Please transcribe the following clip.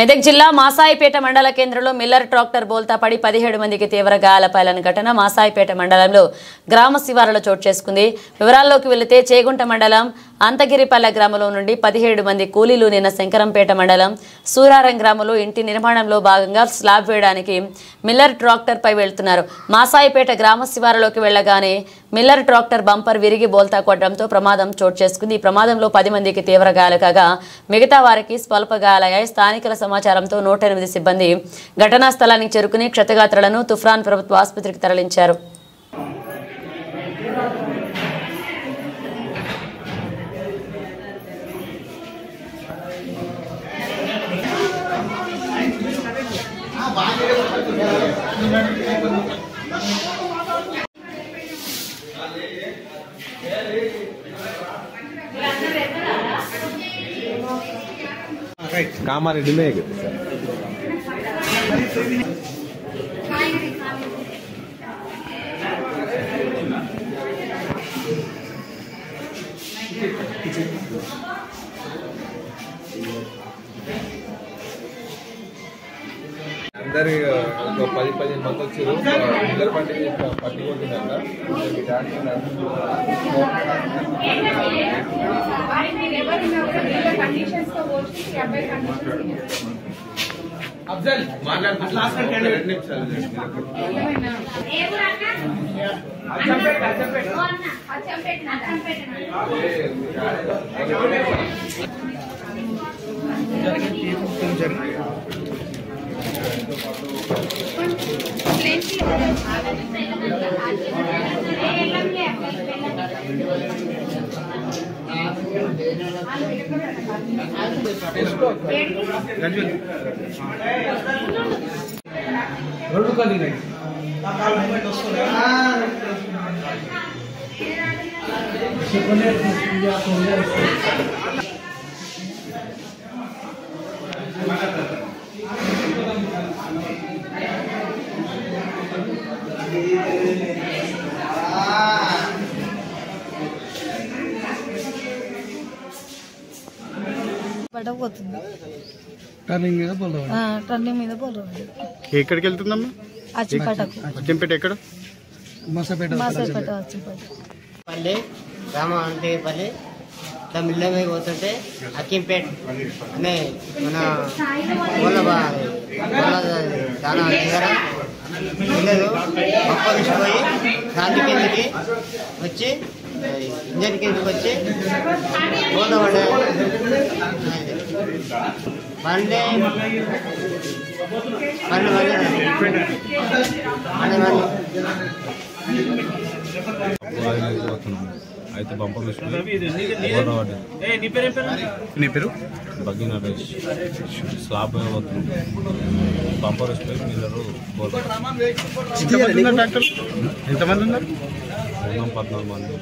మెదక్ జిల్లా మాసాయిపేట మండల కేంద్రంలో మిల్లర్ ట్రాక్టర్ బోల్తా పడి 17 మందికి తీవ్ర గాయాలపాలైన ఘటన మాసాయిపేట మండలంలో గ్రామ శివారులో చోటు చేసుకుంది. వివరాల్లోకి వెళితే చేగుంట మండలం అంతగిరిపల్లె గ్రామంలో నుండి 17 మంది కూలీలు నిన్న శంకరంపేట మండలం సూరారం గ్రామంలో ఇంటి నిర్మాణంలో భాగంగా స్లాబ్ వేయడానికి మిల్లర్ ట్రాక్టర్ పై వెళ్తున్నారు. మాసాయిపేట గ్రామ శివారులోకి వెళ్లగానే మిల్లర్ ట్రాక్టర్ బంపర్ విరిగి బోల్తా కొట్టడంతో ప్రమాదం చోటు చేసుకుంది. ఈ ప్రమాదంలో 10 మందికి తీవ్ర గాయాలు కాగా మిగతా వారికి స్వల్ప గాయాలయ్యాయి. స్థానికుల సమాచారంతో 108 సిబ్బంది ఘటనా స్థలానికి చేరుకుని క్షతగాత్రులను తుఫ్రాన్ ప్రభుత్వ ఆసుపత్రికి తరలించారు. कामारेड्डी में अंदर 10-15 మంది వచ్చారు. మిల్లర్ పట్టి కొట్టిందంట. అఫ్జల్ మాట్లాడుతున్నా లాస్ట్ 2 నిమిషాలు రెండు కలిగి టర్నింగ్ మీద పోతుంది. ఎక్కడికి వెళ్తుందమ్మా? అచ్చంపేట ఎక్కడ? పల్లి గ్రామం అంతేపల్లి మిల్ల మీద పోతుంటే అక్కింపేట అనే మన చాలా దగ్గర పిల్లలు గొప్ప విసిపోయి గాంధీ కిందకి వచ్చి ఇంజన్ కిందకి వచ్చి పోతామండి. అయితే బంపర్ బగ్గి నరేష్ స్లాబ్ పోతున్నాం. బంపర్ వస్తే మిల్లరు ఎంతమంది ఉన్నారు? 14 మంది.